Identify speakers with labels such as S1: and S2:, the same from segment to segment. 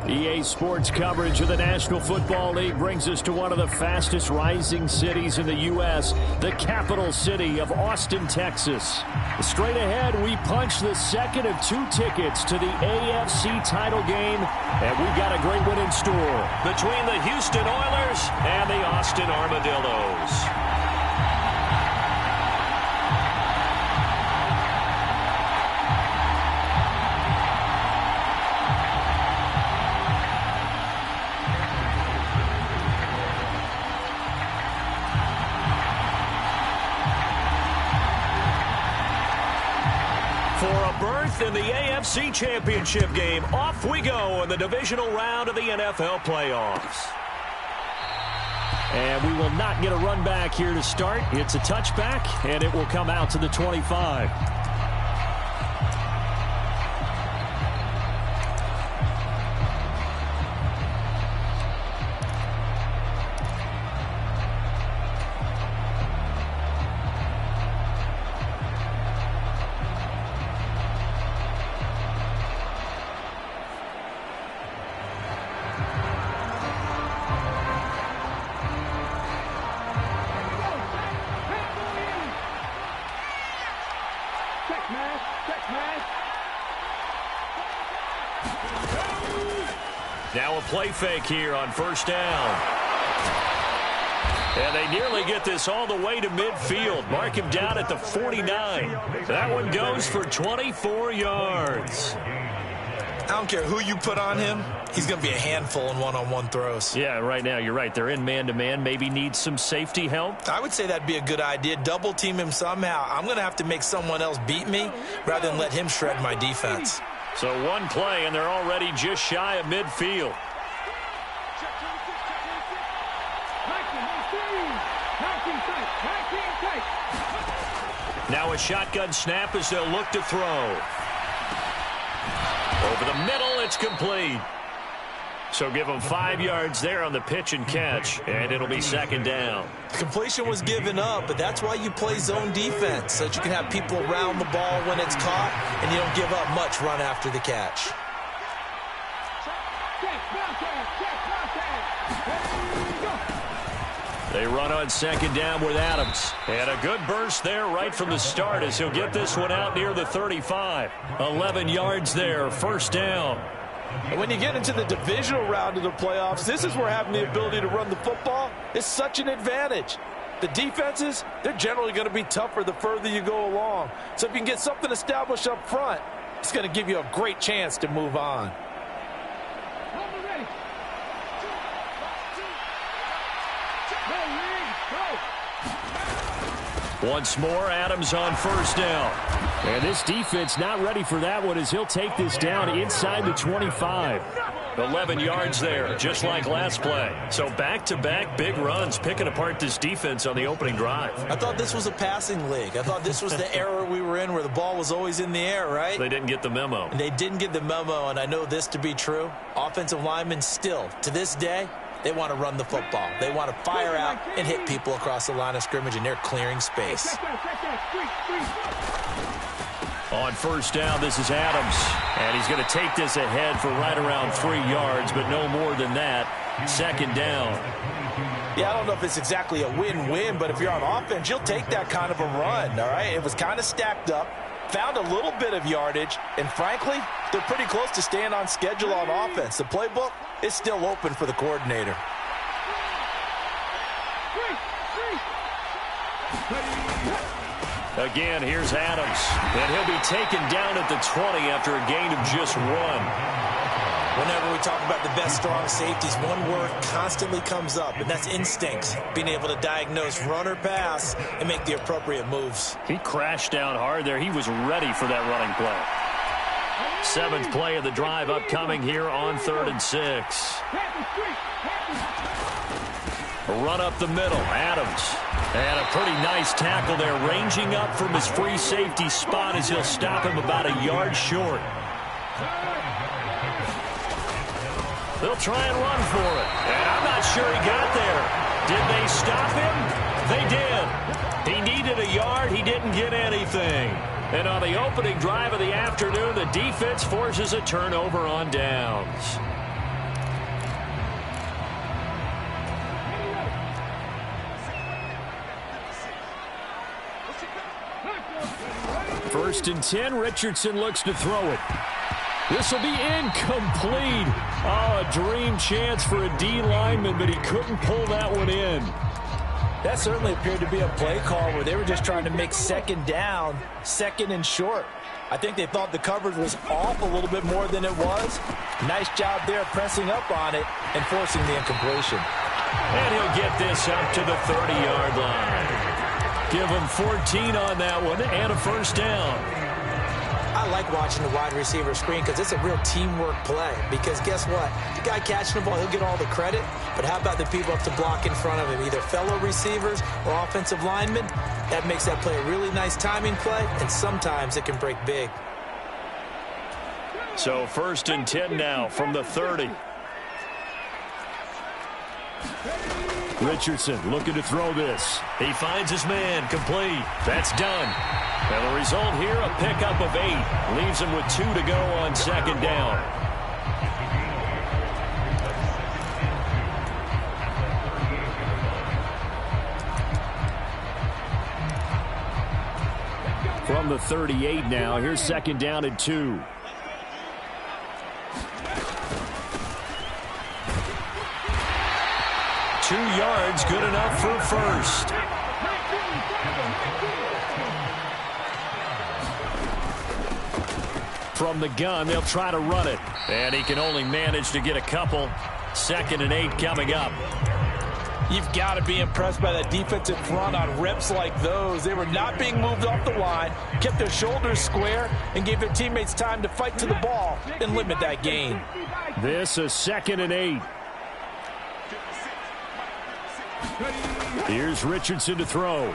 S1: EA Sports coverage of the National Football League brings us to one of the fastest rising cities in the U.S., the capital city of Austin, Texas. Straight ahead, we punch the second of 2 tickets to the AFC title game, and we've got a great one in store between the Houston Oilers and the Austin Armadillos. In the AFC Championship game, off we go in the divisional round of the NFL playoffs. And we will not get a run back here to start. It's a touchback, and it will come out to the 25. Now a play fake here on first down. And they nearly get this all the way to midfield. Mark him down at the 49. That one goes for 24 yards.
S2: I don't care who you put on him. He's going to be a handful in one-on-one throws.
S1: Yeah, right now, you're right. They're in man-to-man. Maybe need some safety help.
S2: I would say that'd be a good idea. Double team him somehow. I'm going to have to make someone else beat me rather than let him shred my defense.
S1: So one play, and they're already just shy of midfield. Now a shotgun snap as they'll look to throw. Over the middle, it's complete. So give them 5 yards there on the pitch and catch, and it'll be second down.
S2: The completion was given up, but that's why you play zone defense, so that you can have people around the ball when it's caught, and you don't give up much run after the catch.
S1: They run on second down with Adams. And a good burst there right from the start as he'll get this one out near the 35. 11 yards there, first down.
S3: And when you get into the divisional round of the playoffs, this is where having the ability to run the football is such an advantage. The defenses, they're generally going to be tougher the further you go along. So if you can get something established up front, it's going to give you a great chance to move on.
S1: Once more, Adams on first down. And this defense not ready for that one as he'll take this down inside the 25. 11 yards there, just like last play. So back-to-back big runs, picking apart this defense on the opening drive.
S2: I thought this was a passing league. I thought this was the era we were in where the ball was always in the air, right?
S1: They didn't get the memo.
S2: And they didn't get the memo, and I know this to be true. Offensive linemen still, to this day, they want to run the football. They want to fire out and hit people across the line of scrimmage, and they're clearing space.
S1: On first down, this is Adams. And he's going to take this ahead for right around 3 yards, but no more than that. Second down.
S3: Yeah, I don't know if it's exactly a win-win, but if you're on offense, you'll take that kind of a run, all right? It was kind of stacked up, found a little bit of yardage, and frankly, they're pretty close to staying on schedule on offense. The playbook is still open for the coordinator.
S1: Again, here's Adams. And he'll be taken down at the 20 after a gain of just 1.
S2: Whenever we talk about the best strong safeties, one word constantly comes up, and that's instincts. Being able to diagnose run or pass and make the appropriate moves.
S1: He crashed down hard there. He was ready for that running play. 7th play of the drive upcoming here on 3rd and 6. A run up the middle, Adams. And a pretty nice tackle there, ranging up from his free safety spot as he'll stop him about a yard short. They'll try and run for it. And I'm not sure he got there. Did they stop him? They did. He needed a yard. He didn't get anything. And on the opening drive of the afternoon, the defense forces a turnover on downs. First and 10, Richardson looks to throw it. This will be incomplete. Oh, a dream chance for a D lineman, but he couldn't pull that one in.
S2: That certainly appeared to be a play call where they were just trying to make second down, second and short. I think they thought the coverage was off a little bit more than it was. Nice job there pressing up on it and forcing the incompletion.
S1: And he'll get this up to the 30-yard line. Give him 14 on that one and a first down.
S2: I like watching the wide receiver screen because it's a real teamwork play. Because guess what? The guy catching the ball, he'll get all the credit. But how about the people up to block in front of him, either fellow receivers or offensive linemen? That makes that play a really nice timing play, and sometimes it can break big.
S1: So first and 10 now from the 30. Richardson looking to throw this. He finds his man, complete. That's done. And the result here, a pickup of 8. Leaves him with 2 to go on second down. From the 38 now, here's second down and 2. Two yards, good enough for first. From the gun, they'll try to run it. And he can only manage to get a couple. Second and 8 coming up.
S3: You've got to be impressed by that defensive front on reps like those. They were not being moved off the line, kept their shoulders square, and gave their teammates time to fight to the ball and limit that gain.
S1: This is second and 8. Here's Richardson to throw.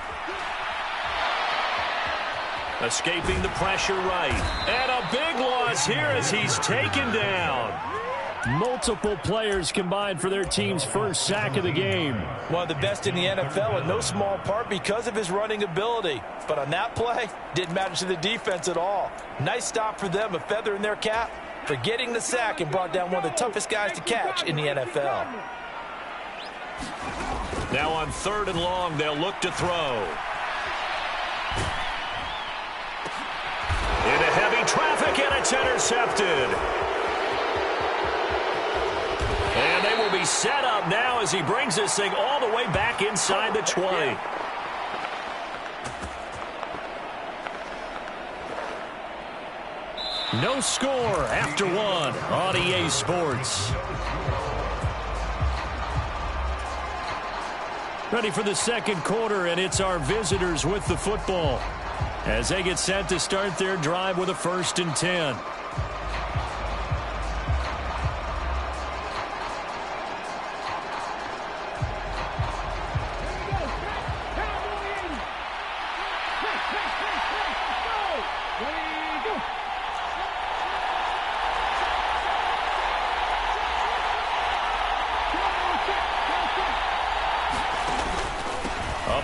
S1: Escaping the pressure right. And a big loss here as he's taken down. Multiple players combined for their team's first sack of the game.
S3: One of the best in the NFL, in no small part because of his running ability. But on that play, didn't matter to the defense at all. Nice stop for them, a feather in their cap for getting the sack and brought down one of the toughest guys to catch in the NFL.
S1: Now on third and long, they'll look to throw. Into heavy traffic, and it's intercepted. And they will be set up now as he brings this thing all the way back inside the 20. No score after one on EA Sports. Ready for the second quarter, and it's our visitors with the football as they get set to start their drive with a first and 10.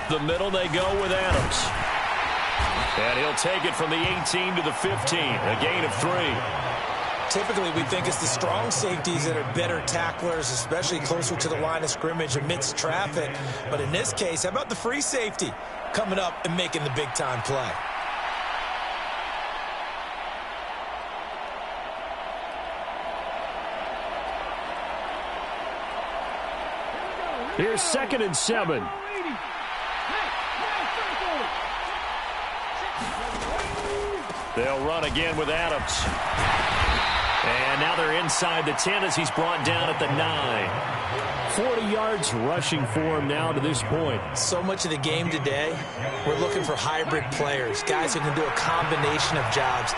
S1: The middle they go with Adams. And he'll take it from the 18 to the 15, a gain of 3.
S2: Typically, we think it's the strong safeties that are better tacklers, especially closer to the line of scrimmage amidst traffic. But in this case, how about the free safety coming up and making the big-time play?
S1: Here's second and 7. They'll run again with Adams. And now they're inside the 10 as he's brought down at the 9. 40 yards rushing for him now to this point.
S2: So much of the game today, we're looking for hybrid players, guys who can do a combination of jobs.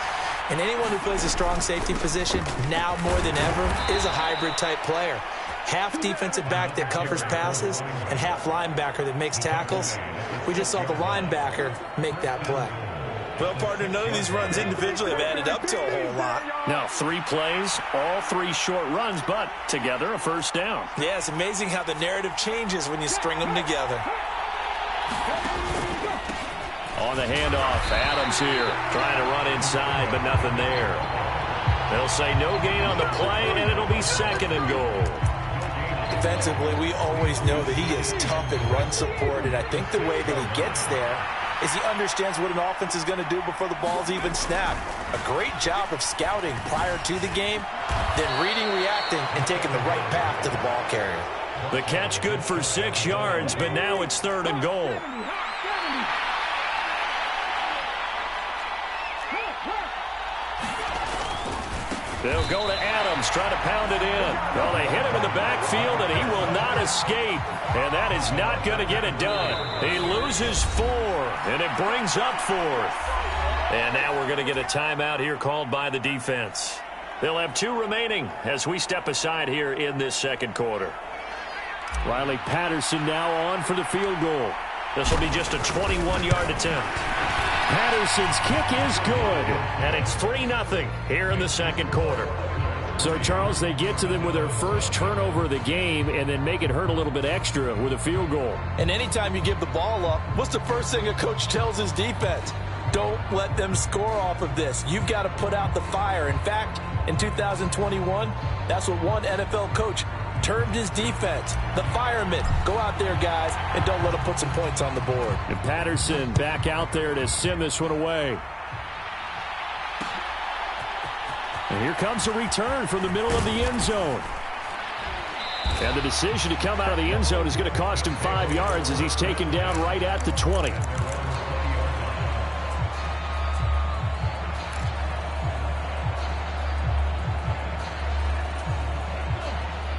S2: And anyone who plays a strong safety position, now more than ever, is a hybrid-type player. Half defensive back that covers passes and half linebacker that makes tackles. We just saw the linebacker make that play.
S3: Well, partner, none of these runs individually have added up to a whole lot.
S1: Now 3 plays, all 3 short runs, but together a first down.
S3: Yeah, it's amazing how the narrative changes when you string them together.
S1: On the handoff, Adams here, trying to run inside, but nothing there. They'll say no gain on the play, and it'll be second and goal.
S2: Defensively, we always know that he is tough in run support, and I think the way that he gets there
S3: is he understands what an offense is going to do before the ball's even snapped. A great job of scouting prior to the game, then reading, reacting, and taking the right path to the ball carrier.
S1: The catch good for 6 yards, but now it's 3rd and goal. They'll go to Adams, trying to pound it in. Well, they hit him in the backfield, and he will not escape. And that is not going to get it done. He loses 4, and it brings up 4th. And now we're going to get a timeout here called by the defense. They'll have 2 remaining as we step aside here in this second quarter. Riley Patterson now on for the field goal. This will be just a 21-yard attempt. Patterson's kick is good, and it's 3-0 here in the second quarter. So, Charles, they get to them with their first turnover of the game and then make it hurt a little bit extra with a field goal.
S3: And anytime you give the ball up, what's the first thing a coach tells his defense? Don't let them score off of this. You've got to put out the fire. In fact, in 2021, that's what one NFL coach termed his defense, the firemen. Go out there, guys, and don't let them put some points on the board.
S1: And Patterson back out there to send this one away. And here comes a return from the middle of the end zone. And the decision to come out of the end zone is going to cost him 5 yards as he's taken down right at the 20.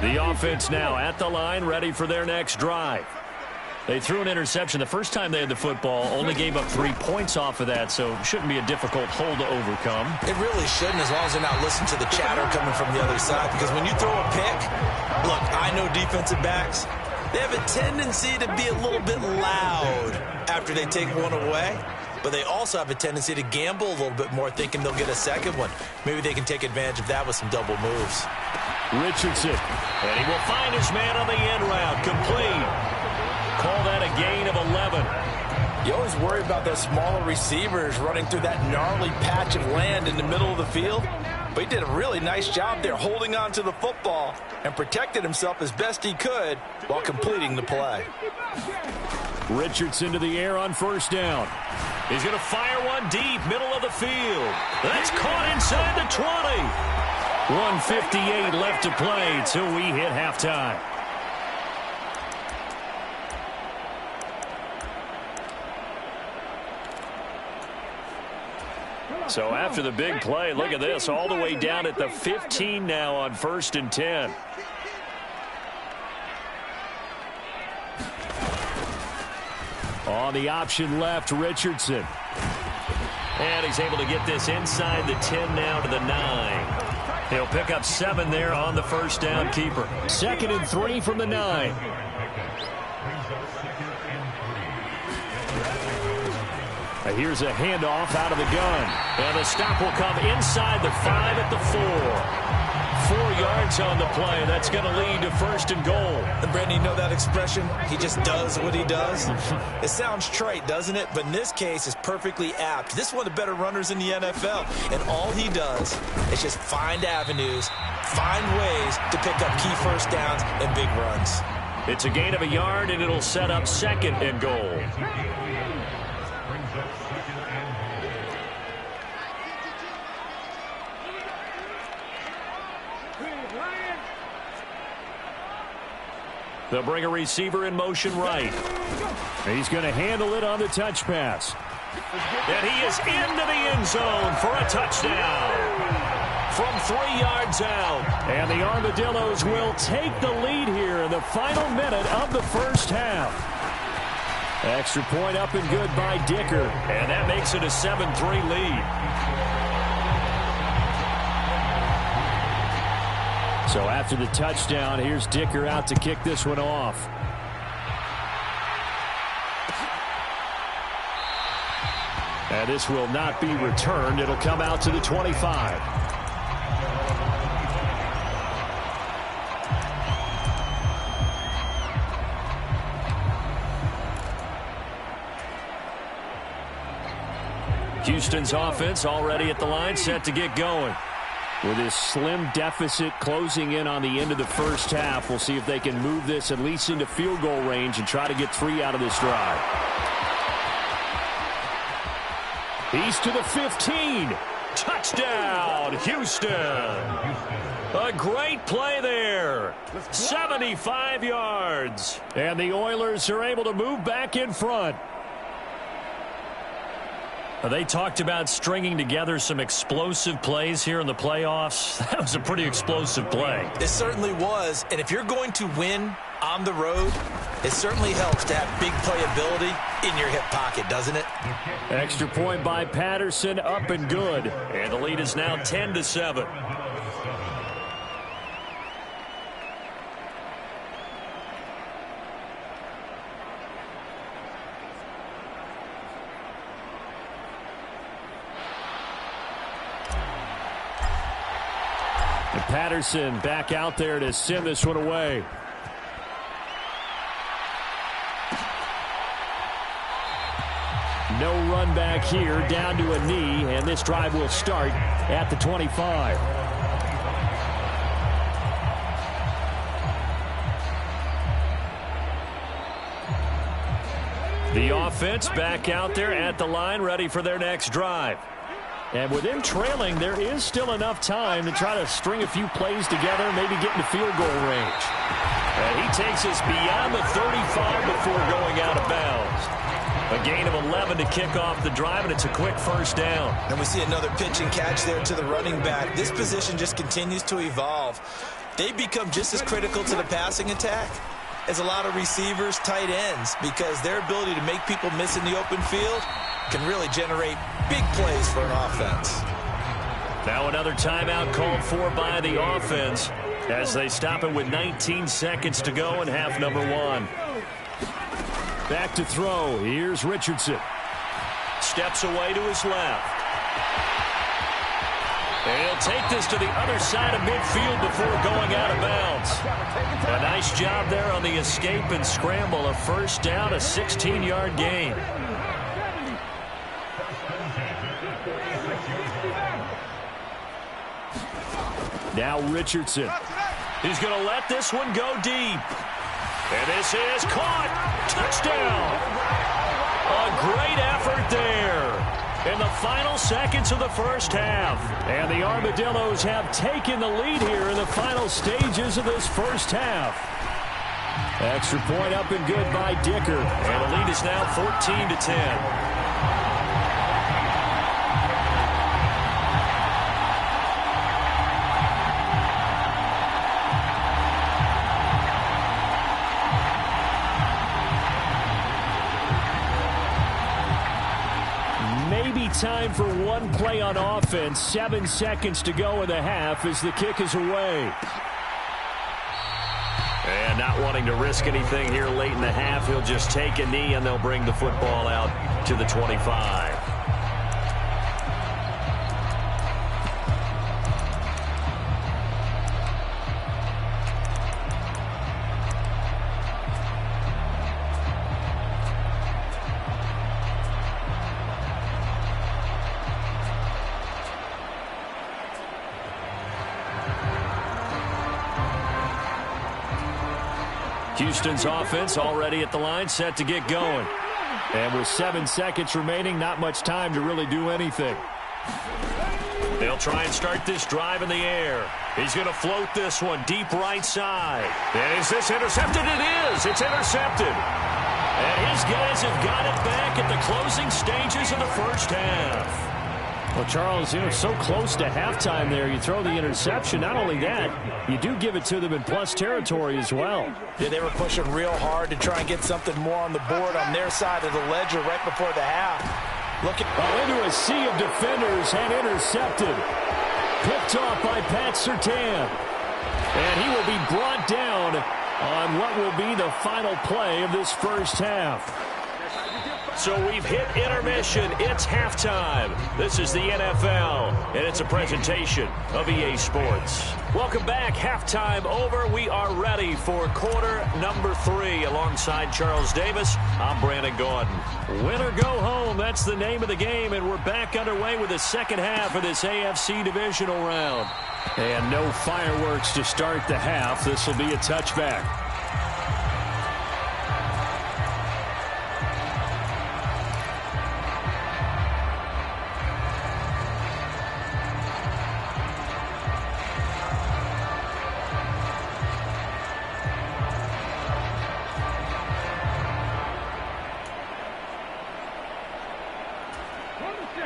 S1: The offense now at the line, ready for their next drive. They threw an interception the first time they had the football, only gave up 3 points off of that, so it shouldn't be a difficult hole to overcome.
S3: It really shouldn't, as long as they're not listening to the chatter coming from the other side, because when you throw a pick, look, I know defensive backs, they have a tendency to be a little bit loud after they take one away, but they also have a tendency to gamble a little bit more, thinking they'll get a second one. Maybe they can take advantage of that with some double moves.
S1: Richardson, and he will find his man on the end route, complete. Call that a gain of 11.
S3: You always worry about those smaller receivers running through that gnarly patch of land in the middle of the field, but he did a really nice job there holding on to the football and protected himself as best he could while completing the play.
S1: Richardson to the air on first down. He's going to fire one deep, middle of the field. That's caught inside the 20. 1:58 left to play till we hit halftime. So after the big play, look at this, all the way down at the 15 now on 1st and 10. On the option left, Richardson. And he's able to get this inside the 10 now to the 9. He'll pick up 7 there on the first down keeper. 2nd and 3 from the 9. Here's a handoff out of the gun. And the stop will come inside the 5 at the 4. 4 yards on the play. That's going to lead to 1st and goal.
S3: And Brandon, you know that expression? He just does what he does. It sounds trite, doesn't it? But in this case, it's perfectly apt. This is one of the better runners in the NFL. And all he does is just find avenues, find ways to pick up key first downs and big runs.
S1: It's a gain of a yard, and it'll set up 2nd and goal. They'll bring a receiver in motion right. He's going to handle it on the touch pass. And he is into the end zone for a touchdown from 3 yards out. And the Armadillos will take the lead here in the final minute of the first half. Extra point up and good by Dicker. And that makes it a 7-3 lead. So after the touchdown, here's Dicker out to kick this one off. And this will not be returned. It'll come out to the 25. Houston's offense already at the line, set to get going. With this slim deficit closing in on the end of the first half, we'll see if they can move this at least into field goal range and try to get 3 out of this drive. He's to the 15. Touchdown, Houston. A great play there. 75 yards. And the Oilers are able to move back in front. They talked about stringing together some explosive plays here in the playoffs. That was a pretty explosive play.
S2: It certainly was. And if you're going to win on the road, it certainly helps to have big playability in your hip pocket, doesn't it?
S1: Extra point by Patterson, up and good. And the lead is now 10-7. And Patterson back out there to send this one away. No run back here, down to a knee, and this drive will start at the 25. The offense back out there at the line, ready for their next drive. And with them trailing, there is still enough time to try to string a few plays together, maybe get into field goal range. And he takes us beyond the 35 before going out of bounds. A gain of 11 to kick off the drive, and it's a quick first down.
S2: And we see another pitch and catch there to the running back. This position just continues to evolve. They become just as critical to the passing attack as a lot of receivers, tight ends, because their ability to make people miss in the open field can really generate big plays for an offense.
S1: Now another timeout called for by the offense as they stop it with 19 seconds to go in half number one. Back to throw. Here's Richardson. Steps away to his left. And he'll take this to the other side of midfield before going out of bounds. A nice job there on the escape and scramble. A first down, a 16-yard gain. Now Richardson. He's going to let this one go deep. And this is caught. Touchdown. A great effort there in the final seconds of the first half. And the Armadillos have taken the lead here in the final stages of this first half. Extra point up and good by Dicker. And the lead is now 14-10. Time for one play on offense. 7 seconds to go in the half as the kick is away. And not wanting to risk anything here late in the half, he'll just take a knee and they'll bring the football out to the 25. Houston's offense already at the line, set to get going. And with 7 seconds remaining, not much time to really do anything. They'll try and start this drive in the air. He's going to float this one deep right side. And is this intercepted? It is. It's intercepted. And his guys have got it back at the closing stages of the first half. Well, Charles, so close to halftime there. You throw the interception. Not only that, you do give it to them in plus territory as well.
S3: Yeah, they were pushing real hard to try and get something more on the board on their side of the ledger right before the half.
S1: Into a sea of defenders and intercepted. Picked off by Pat Surtain. And he will be brought down on what will be the final play of this first half. So we've hit intermission. It's halftime. This is the NFL, and it's a presentation of EA Sports. Welcome back. Halftime over. We are ready for quarter number 3. Alongside Charles Davis, I'm Brandon Gordon. Win or go home, that's the name of the game, and we're back underway with the second half of this AFC divisional round. And no fireworks to start the half. This will be a touchback.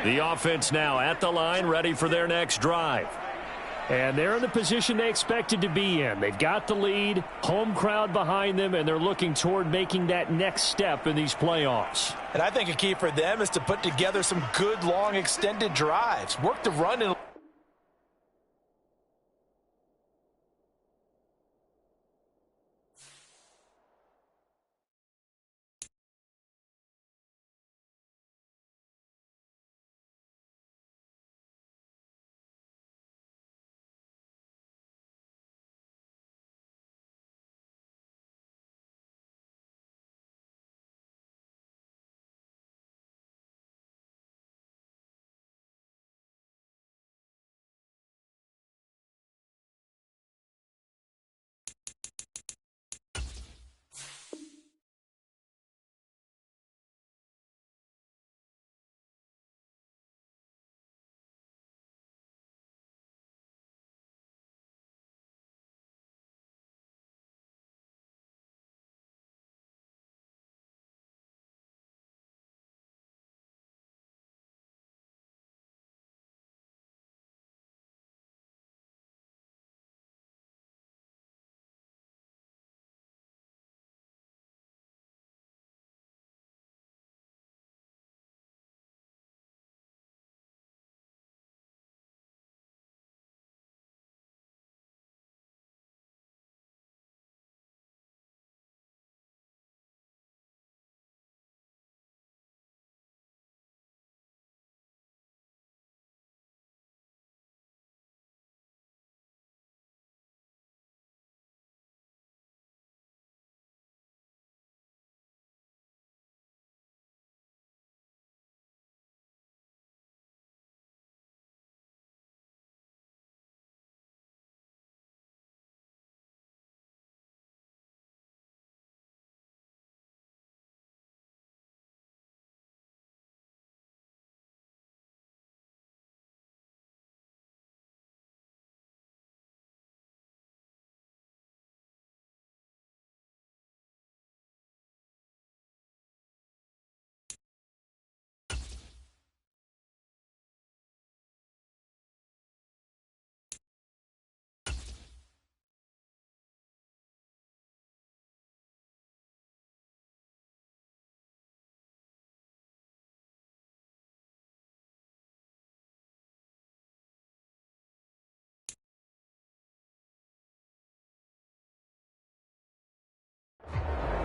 S1: The offense now at the line, ready for their next drive. And they're in the position they expected to be in. They've got the lead, home crowd behind them, and they're looking toward making that next step in these playoffs.
S3: And I think a key for them is to put together some good, long, extended drives. Work the run and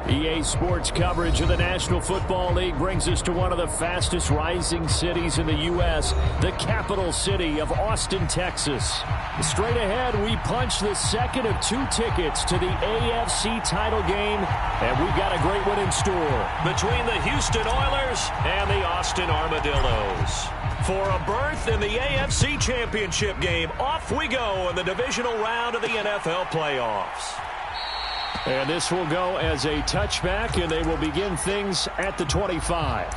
S1: EA Sports coverage of the National Football League brings us to one of the fastest rising cities in the U.S., the capital city of Austin, Texas. Straight ahead, we punch the second of 2 tickets to the AFC title game, and we've got a great one in store between the Houston Oilers and the Austin Armadillos. For a berth in the AFC Championship game, off we go in the divisional round of the NFL playoffs. And this will go as a touchback, and they will begin things at the 25.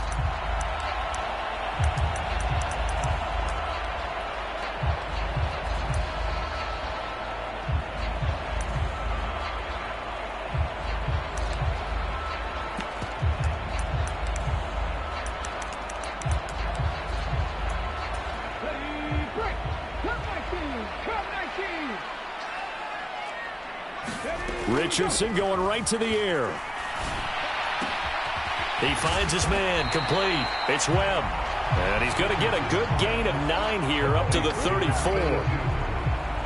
S1: Richardson going right to the air. He finds his man, complete. It's Webb. And he's going to get a good gain of 9 here up to the 34.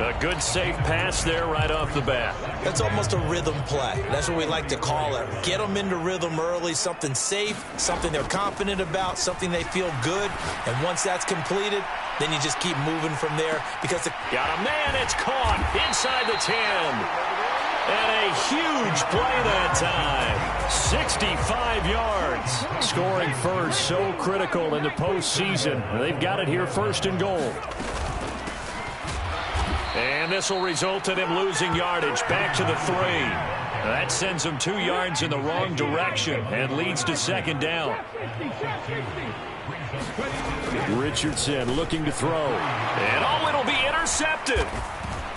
S1: A good safe pass there right off the bat.
S2: That's almost a rhythm play. That's what we like to call it. Get them into rhythm early, something safe, something they're confident about, something they feel good. And once that's completed, then you just keep moving from there. Because
S1: got a man, it's caught inside the 10. And a huge play that time. 65 yards. Scoring first, so critical in the postseason. They've got it here first and goal. And this will result in him losing yardage back to the 3. That sends him 2 yards in the wrong direction and leads to second down. Richardson looking to throw. And it'll be intercepted.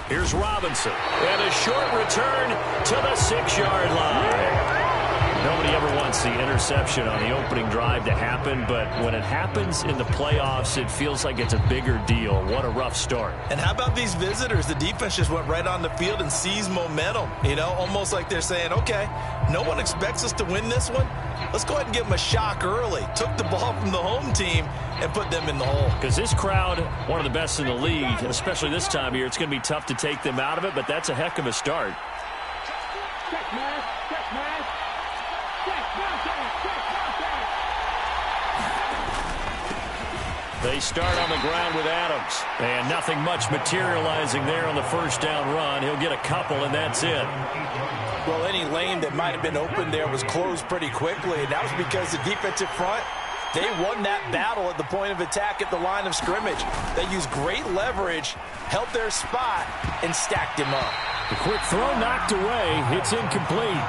S1: Here's Robinson. And a short return to the 6-yard line. Nobody ever wants the interception on the opening drive to happen, but when it happens in the playoffs, it feels like it's a bigger deal. What a rough start.
S3: And how about these visitors? The defense just went right on the field and seized momentum, you know, almost like they're saying, okay, no one expects us to win this one. Let's go ahead and give them a shock early. Took the ball from the home team and put them in the hole.
S1: Because this crowd, one of the best in the league, especially this time of year, it's going to be tough to take them out of it, but that's a heck of a start. They start on the ground with Adams. And nothing much materializing there on the first down run. He'll get a couple, and that's it.
S3: Well, any lane that might have been open there was closed pretty quickly, and that was because the defensive front, they won that battle at the point of attack at the line of scrimmage. They used great leverage, held their spot, and stacked him up.
S1: The quick throw knocked away. It's incomplete.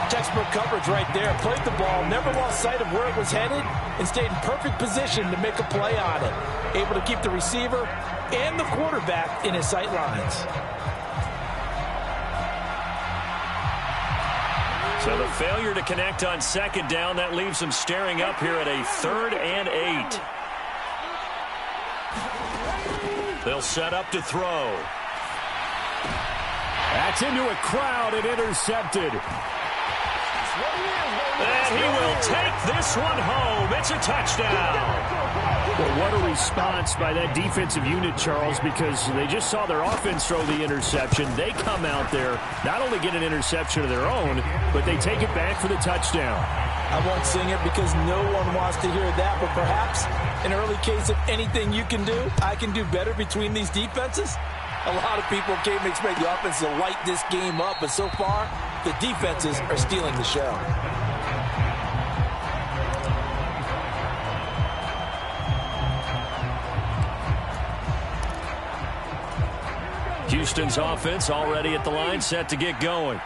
S3: Textbook coverage right there. Played the ball, never lost sight of where it was headed, and stayed in perfect position to make a play on it. Able to keep the receiver and the quarterback in his sight lines.
S1: So the failure to connect on second down, that leaves them staring up here at a 3rd and 8. They'll set up to throw. That's into a crowd and intercepted. And he will take this one home. It's a touchdown. Well, what a response by that defensive unit, Charles, because they just saw their offense throw the interception. They come out there, not only get an interception of their own, but they take it back for the touchdown.
S3: I won't sing it because no one wants to hear that, but perhaps an early case of anything you can do, I can do better between these defenses. A lot of people came to expect the offense to light this game up, but so far, the defenses are stealing the show.
S1: Houston's offense already at the line, set to get going.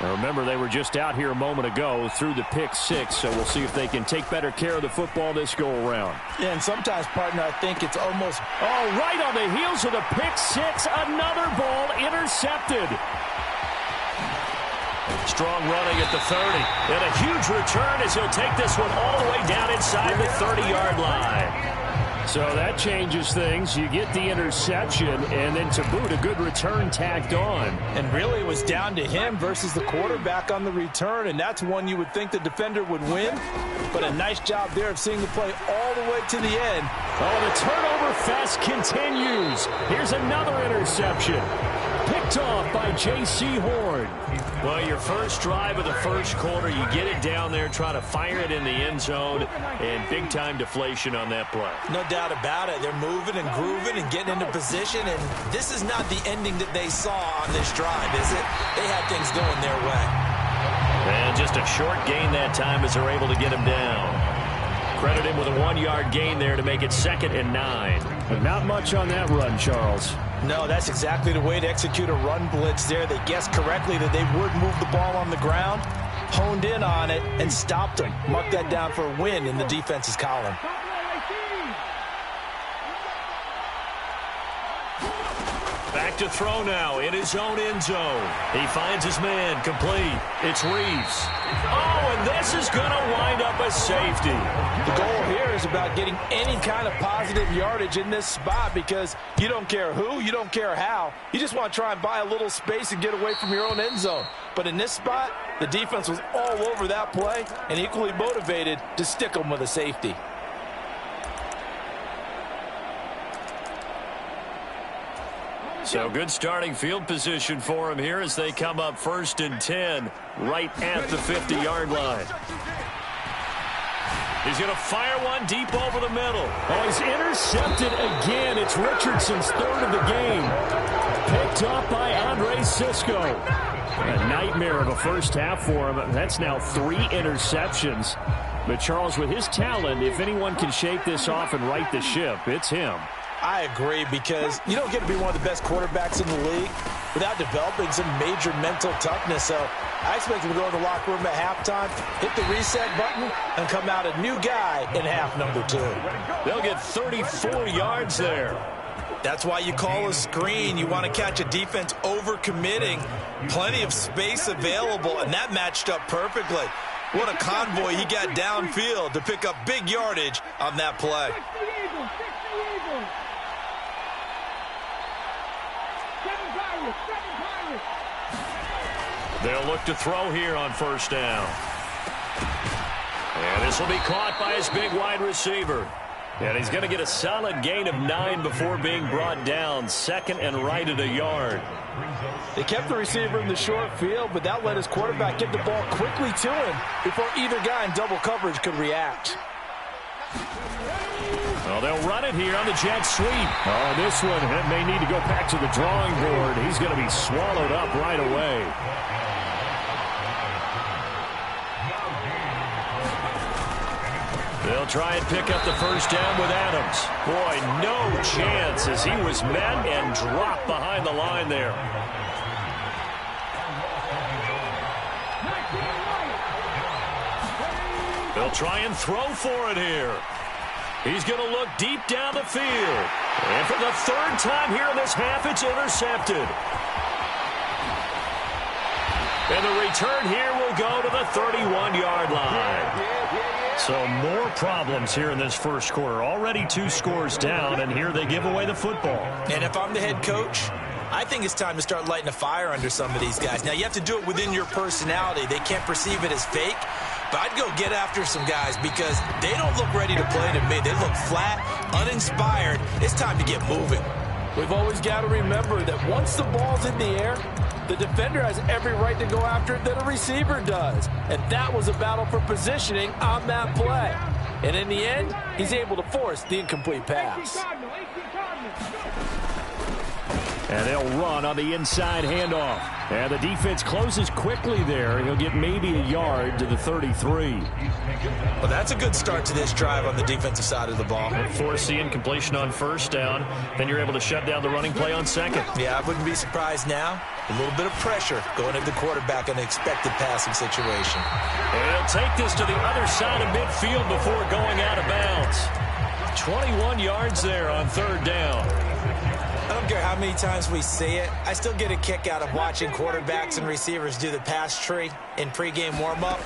S1: Now remember, they were just out here a moment ago through the pick 6, so we'll see if they can take better care of the football this go-around.
S3: Yeah, and sometimes, partner, I think it's almost...
S1: Oh, right on the heels of the pick 6, another ball intercepted. Strong running at the 30, and a huge return as he'll take this one all the way down inside the 30-yard line. So that changes things. You get the interception, and then to boot, a good return tacked on.
S3: And really, it was down to him versus the quarterback on the return, and that's one you would think the defender would win. But a nice job there of seeing the play all the way to the end.
S1: Oh, the turnover fest continues. Here's another interception. Picked off by J.C. Horn. Well, your first drive of the first quarter, you get it down there, try to fire it in the end zone, and big-time deflation on that play.
S3: No doubt about it. They're moving and grooving and getting into position, and this is not the ending that they saw on this drive, is it? They had things going their way.
S1: And just a short gain that time as they're able to get him down. Credit him with a 1-yard gain there to make it 2nd and 9. But not much on that run, Charles.
S3: No, that's exactly the way to execute a run blitz there. They guessed correctly that they would move the ball on the ground, honed in on it, and stopped them. Mark that down for a win in the defense's column.
S1: Back to throw now in his own end zone. He finds his man complete. It's Reeves. Oh, and this is going to wind up a safety.
S3: The goal here is about getting any kind of positive yardage in this spot because you don't care who, you don't care how. You just want to try and buy a little space and get away from your own end zone. But in this spot, the defense was all over that play and equally motivated to stick them with a safety.
S1: So good starting field position for him here as they come up 1st and 10 right at the 50-yard line. He's going to fire one deep over the middle. Oh, he's intercepted again. It's Richardson's 3rd of the game. Picked up by Andre Sisco. A nightmare of a first half for him. That's now 3 interceptions. But Charles, with his talent, if anyone can shake this off and right the ship, it's him.
S3: I agree because you don't get to be one of the best quarterbacks in the league without developing some major mental toughness. So I expect him to go in the locker room at halftime, hit the reset button, and come out a new guy in half number 2.
S1: They'll get 34 yards there.
S3: That's why you call a screen. You want to catch a defense overcommitting. Plenty of space available, and that matched up perfectly. What a convoy he got downfield to pick up big yardage on that play.
S1: They'll look to throw here on first down. And this will be caught by his big wide receiver. And he's going to get a solid gain of 9 before being brought down. Second and right at a yard.
S3: They kept the receiver in the short field, but that let his quarterback get the ball quickly to him before either guy in double coverage could react.
S1: Well, they'll run it here on the jet sweep. Oh, this one may need to go back to the drawing board. He's going to be swallowed up right away. They'll try and pick up the first down with Adams. Boy, no chance as he was met and dropped behind the line there. They'll try and throw for it here. He's going to look deep down the field. And for the third time here in this half, it's intercepted. And the return here will go to the 31-yard line. So more problems here in this first quarter. Already 2 scores down, and here they give away the football.
S2: And if I'm the head coach, I think it's time to start lighting a fire under some of these guys. Now, you have to do it within your personality. They can't perceive it as fake. But I'd go get after some guys because they don't look ready to play to me. They look flat, uninspired. It's time to get moving.
S3: We've always got to remember that once the ball's in the air, the defender has every right to go after it that a receiver does. And that was a battle for positioning on that play. And in the end, he's able to force the incomplete pass.
S1: And they'll run on the inside handoff. And the defense closes quickly there. He'll get maybe a yard to the 33.
S2: Well, that's a good start to this drive on the defensive side of the ball.
S1: Force the incompletion on first down. Then you're able to shut down the running play on second.
S2: Yeah, I wouldn't be surprised now. A little bit of pressure going at the quarterback in an expected passing situation.
S1: And he'll take this to the other side of midfield before going out of bounds. 21 yards there on third down.
S2: I don't care how many times we see it. I still get a kick out of watching quarterbacks and receivers do the pass tree in pregame warm-up.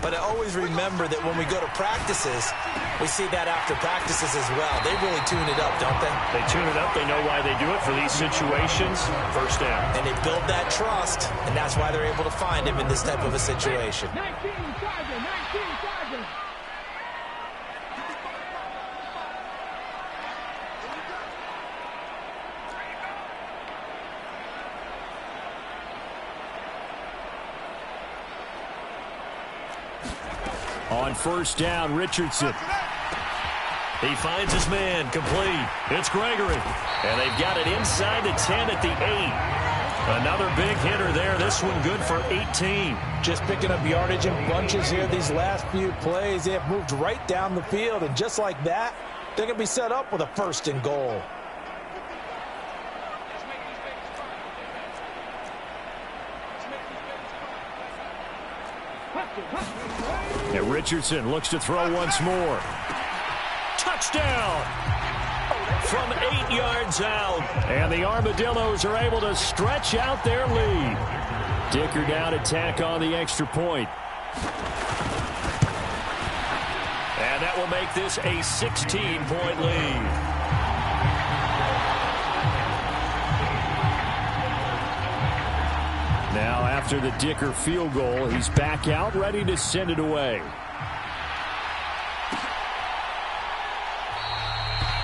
S2: But I always remember that when we go to practices, we see that after practices as well. They really tune it up, don't they?
S1: They tune it up. They know why they do it for these situations. First down.
S2: And they build that trust, and that's why they're able to find him in this type of a situation.
S1: On first down, Richardson. He finds his man, complete. It's Gregory. And they've got it inside the 10 at the 8. Another big hitter there. This one good for 18.
S3: Just picking up yardage in bunches here these last few plays. They have moved right down the field. And just like that, they're going to be set up with a first and goal.
S1: And Richardson looks to throw once more. Touchdown! From 8 yards out. And the Armadillos are able to stretch out their lead. Dicker down to tack on the extra point. And that will make this a 16-point lead. Now, after the Dicker field goal, he's back out, ready to send it away.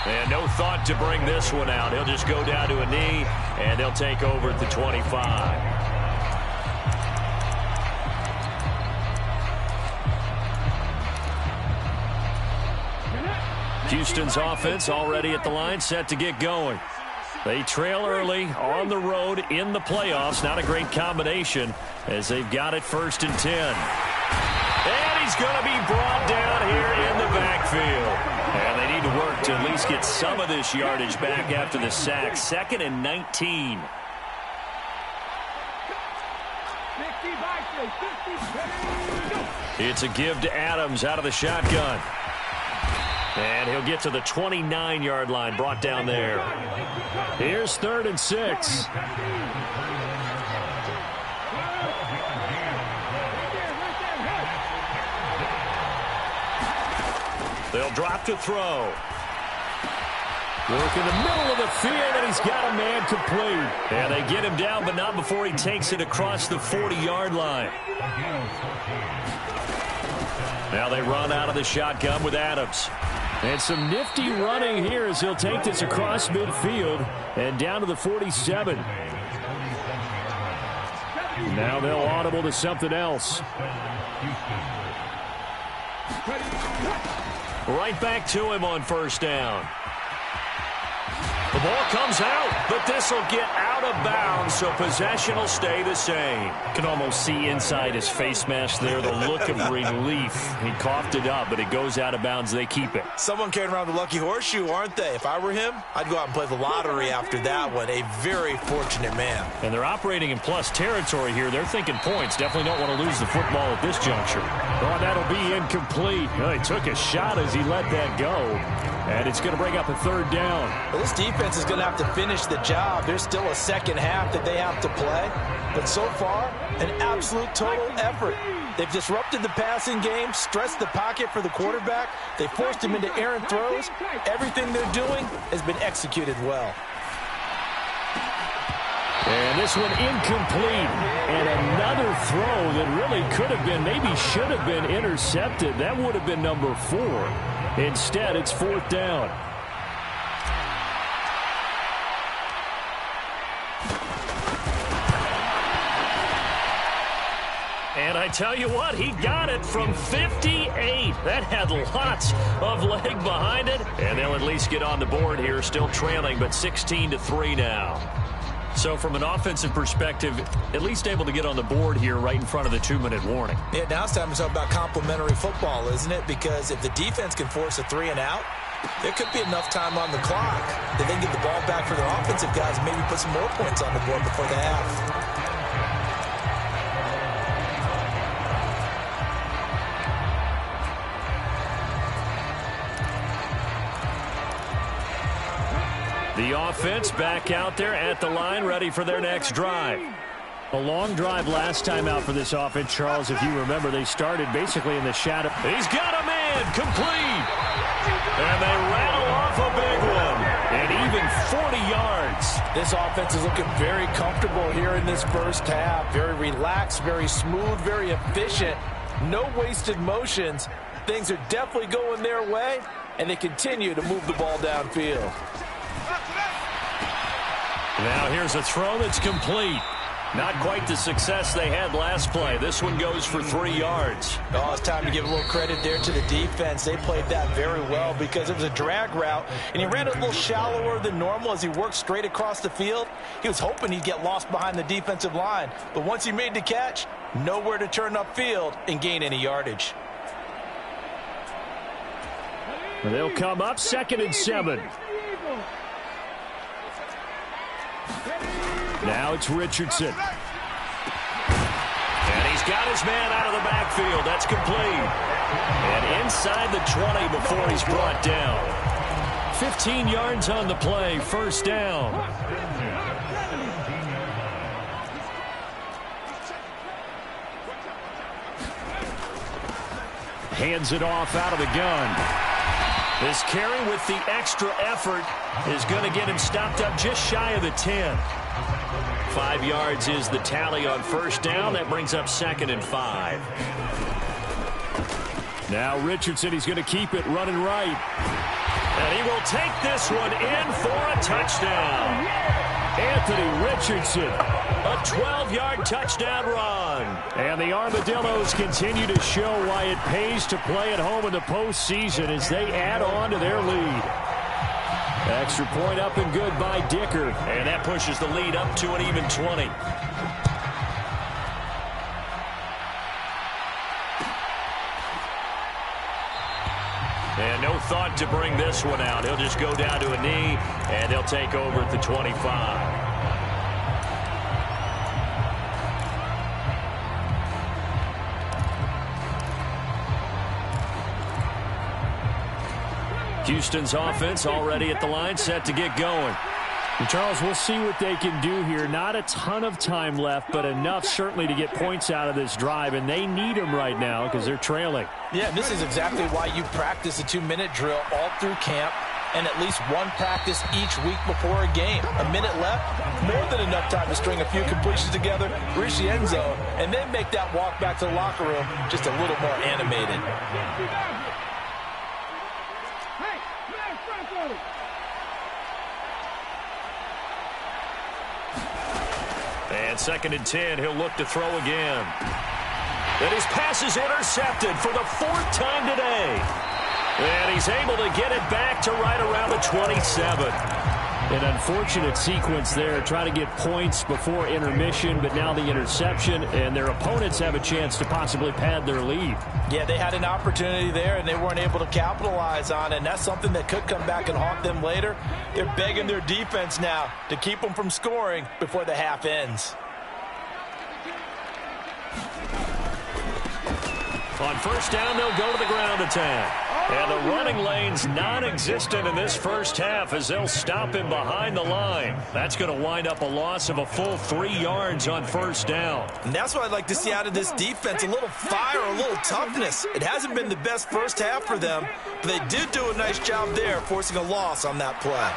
S1: And no thought to bring this one out. He'll just go down to a knee, and they'll take over at the 25. Houston's offense already at the line, set to get going. They trail early on the road in the playoffs. Not a great combination as they've got it first and 10. And he's going to be brought down here in the backfield. And they need to work to at least get some of this yardage back after the sack. Second and 19. It's a give to Adams out of the shotgun. And he'll get to the 29-yard line, brought down there. Here's 3rd and 6. They'll drop to throw. Work in the middle of the field, and he's got a man complete. And they get him down, but not before he takes it across the 40-yard line. Now they run out of the shotgun with Adams. And some nifty running here as he'll take this across midfield and down to the 47. Now they'll audible to something else. Right back to him on first down. The ball comes out, but this will get out of bounds, so possession will stay the same. Can almost see inside his face mask there the look of relief. He coughed it up, but it goes out of bounds. They keep it.
S2: Someone carrying around the lucky horseshoe, aren't they? If I were him, I'd go out and play the lottery after that one. A very fortunate man.
S1: And they're operating in plus territory here. They're thinking points. Definitely don't want to lose the football at this juncture. Oh, that'll be incomplete. Well, he took a shot as he let that go. And it's going to bring up a third down.
S2: Well, this defense is going to have to finish the job. There's still a second half that they have to play. But so far, an absolute total effort. They've disrupted the passing game, stressed the pocket for the quarterback. They forced him into errant throws. Everything they're doing has been executed well.
S1: And this one incomplete. And another throw that really could have been, maybe should have been intercepted. That would have been number 4. Instead, it's fourth down. And I tell you what, he got it from 58. That had lots of leg behind it. And they'll at least get on the board here, still trailing, but 16-3 now. So from an offensive perspective, at least able to get on the board here right in front of the 2-minute warning.
S2: Yeah, now it's time to talk about complementary football, isn't it? Because if the defense can force a 3-and-out, there could be enough time on the clock that they can get the ball back for their offensive guys and maybe put some more points on the board before the half.
S1: The offense back out there at the line, ready for their next drive. A long drive last time out for this offense, Charles. If you remember, they started basically in the shadow. He's got a man complete. And they rattle off a big one. And even 40 yards.
S3: This offense is looking very comfortable here in this first half. Very relaxed, very smooth, very efficient. No wasted motions. Things are definitely going their way, and they continue to move the ball downfield.
S1: Now here's a throw that's complete. Not quite the success they had last play. This one goes for 3 yards.
S2: Oh, it's time to give a little credit there to the defense. They played that very well because it was a drag route, and he ran it a little shallower than normal as he worked straight across the field. He was hoping he'd get lost behind the defensive line, but once he made the catch, nowhere to turn upfield and gain any yardage.
S1: They'll come up 2nd and 7. Now it's Richardson. And he's got his man out of the backfield. That's complete. And inside the 20 before he's brought down. 15 yards on the play. First down. Hands it off out of the gun. This carry with the extra effort is going to get him stopped up just shy of the 10. 5 yards is the tally on first down. That brings up 2nd and 5. Now Richardson, he's going to keep it running right. And he will take this one in for a touchdown. Anthony Richardson, a 12-yard touchdown run. And the Armadillos continue to show why it pays to play at home in the postseason as they add on to their lead. Extra point up and good by Dicker. And that pushes the lead up to an even 20. And no thought to bring this one out. He'll just go down to a knee, and they'll take over at the 25. Houston's offense already at the line, set to get going. And Charles, we'll see what they can do here. Not a ton of time left, but enough certainly to get points out of this drive, and they need them right now because they're trailing.
S2: Yeah, this is exactly why you practice a 2-minute drill all through camp and at least one practice each week before a game. A minute left, more than enough time to string a few completions together, reach the end zone, and then make that walk back to the locker room just a little more animated.
S1: And 2nd and 10, he'll look to throw again. And his pass is intercepted for the 4th time today. And he's able to get it back to right around the 27. An unfortunate sequence there, trying to get points before intermission, but now the interception, and their opponents have a chance to possibly pad their lead.
S2: Yeah, they had an opportunity there, and they weren't able to capitalize on it, and that's something that could come back and haunt them later. They're begging their defense now to keep them from scoring before the half ends.
S1: On 1st down, they'll go to the ground attack. And the running lane's non-existent in this first half as they'll stop him behind the line. That's going to wind up a loss of a full 3 yards on 1st down.
S2: And that's what I'd like to see out of this defense, a little fire, a little toughness. It hasn't been the best first half for them, but they did do a nice job there, forcing a loss on that play.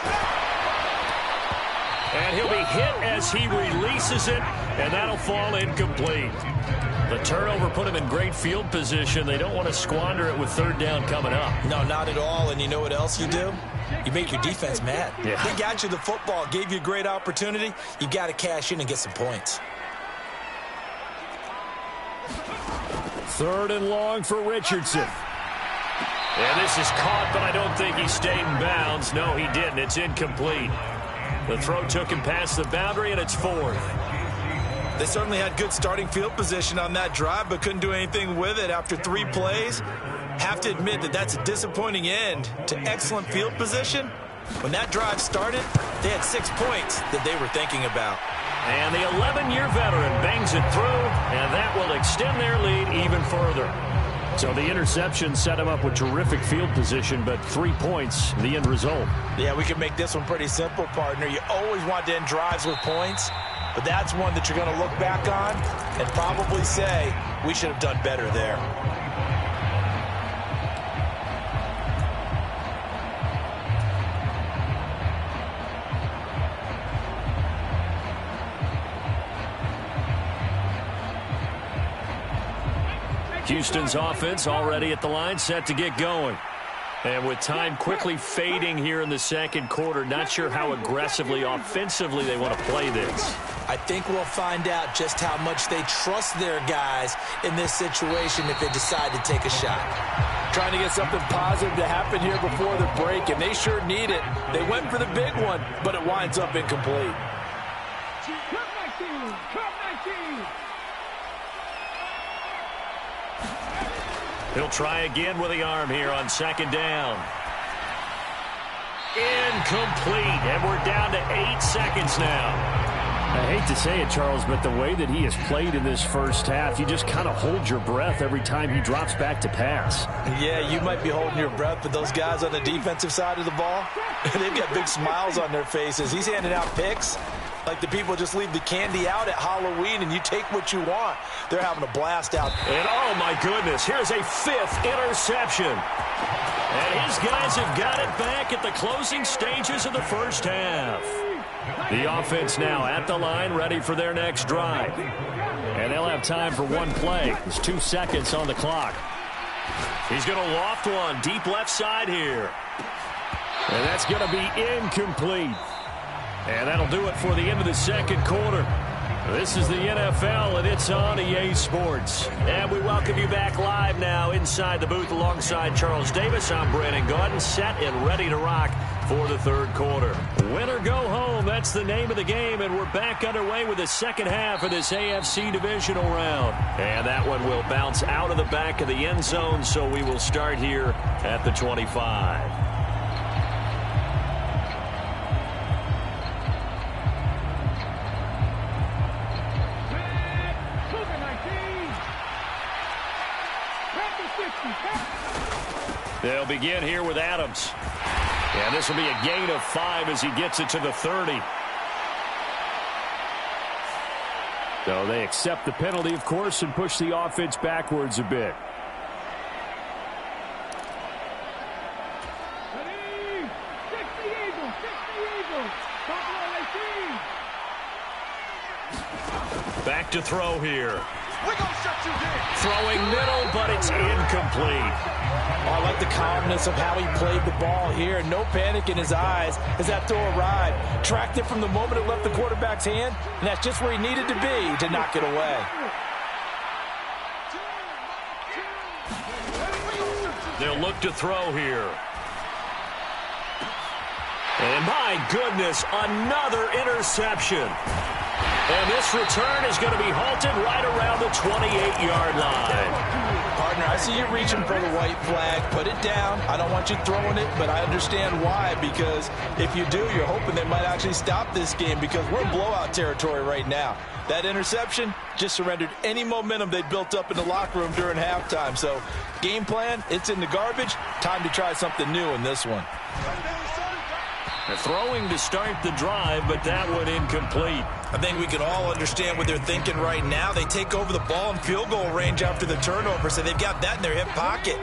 S1: And he'll be hit as he releases it, and that'll fall incomplete. The turnover put him in great field position. They don't want to squander it with 3rd down coming up.
S2: No, not at all. And you know what else you do? You make your defense mad.
S1: Yeah.
S2: They got you the football, gave you a great opportunity. You got to cash in and get some points.
S1: 3rd and long for Richardson. And this is caught, but I don't think he stayed in bounds. No, he didn't. It's incomplete. The throw took him past the boundary, and it's 4th.
S2: They certainly had good starting field position on that drive, but couldn't do anything with it after 3 plays. Have to admit that that's a disappointing end to excellent field position. When that drive started, they had 6 points that they were thinking about.
S1: And the 11-year veteran bangs it through, and that will extend their lead even further. So the interception set him up with terrific field position, but 3 points, the end result.
S2: Yeah, we can make this one pretty simple, partner. You always want to end drives with points, but that's one that you're going to look back on and probably say, we should have done better there.
S1: Houston's offense already at the line, set to get going. And with time quickly fading here in the 2nd quarter, not sure how aggressively, offensively they want to play this.
S2: I think we'll find out just how much they trust their guys in this situation if they decide to take a shot.
S3: Trying to get something positive to happen here before the break, and they sure need it. They went for the big one, but it winds up incomplete.
S1: He'll try again with the arm here on 2nd down. Incomplete, and we're down to 8 seconds now. I hate to say it, Charles, but the way that he has played in this first half, you just kind of hold your breath every time he drops back to pass.
S2: Yeah, you might be holding your breath, but those guys on the defensive side of the ball, they've got big smiles on their faces. He's handing out picks like the people just leave the candy out at Halloween and you take what you want. They're having a blast out.
S1: And oh my goodness, here's a 5th interception. And his guys have got it back at the closing stages of the first half. The offense now at the line, ready for their next drive. And they'll have time for one play. There's 2 seconds on the clock. He's going to loft one deep left side here. And that's going to be incomplete. And that'll do it for the end of the 2nd quarter. This is the NFL, and it's on EA Sports. And we welcome you back live now inside the booth alongside Charles Davis. I'm Brandon Gaudin, set and ready to rock for the 3rd quarter. Win or go home, that's the name of the game, and we're back underway with the 2nd half of this AFC divisional round. And that one will bounce out of the back of the end zone, so we will start here at the 25. They'll begin here with Adams. And this will be a gain of 5 as he gets it to the 30. So they accept the penalty, of course, and push the offense backwards a bit. Back to throw here. Throwing middle, but it's incomplete.
S2: Oh, I like the calmness of how he played the ball here. No panic in his eyes as that throw arrived. Tracked it from the moment it left the quarterback's hand, and that's just where he needed to be to knock it away.
S1: They'll look to throw here. And my goodness, another interception. And this return is going to be halted right around the 28-yard line.
S2: Partner, I see you reaching for the white flag. Put it down. I don't want you throwing it, but I understand why. Because if you do, you're hoping they might actually stop this game because we're in blowout territory right now. That interception just surrendered any momentum they built up in the locker room during halftime. So game plan, it's in the garbage. Time to try something new in this one.
S1: They're throwing to start the drive, but that one incomplete.
S2: I think we can all understand what they're thinking right now. They take over the ball in field goal range after the turnover, so they've got that in their hip pocket.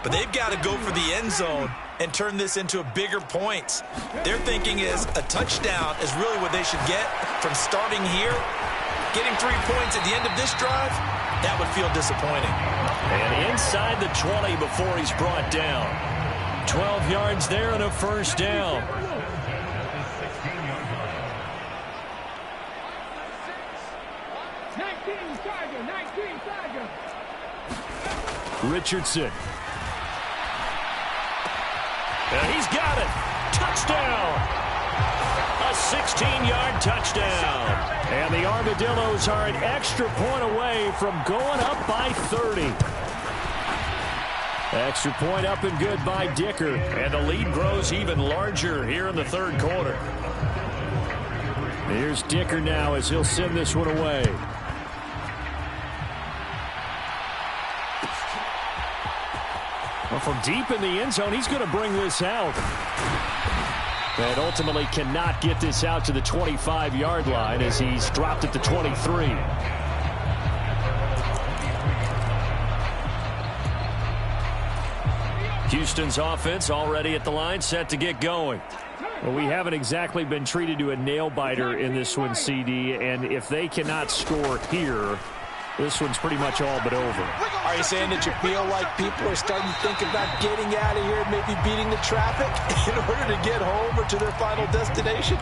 S2: But they've got to go for the end zone and turn this into a bigger points. Their thinking is a touchdown is really what they should get from starting here. Getting 3 points at the end of this drive, that would feel disappointing.
S1: And inside the 20 before he's brought down. 12 yards there and a first down. Richardson. And he's got it. Touchdown. A 16-yard touchdown. And the Armadillos are an extra point away from going up by 30. Extra point up and good by Dicker. And the lead grows even larger here in the third quarter. Here's Dicker now as he'll send this one away. Well, from deep in the end zone, he's going to bring this out. And ultimately cannot get this out to the 25-yard line as he's dropped at the 23. Houston's offense already at the line, set to get going. Well, we haven't exactly been treated to a nail-biter in this one, CD, and if they cannot score here, this one's pretty much all but over.
S2: Are you saying that you feel like people are starting to think about getting out of here, maybe beating the traffic in order to get home or to their final destination?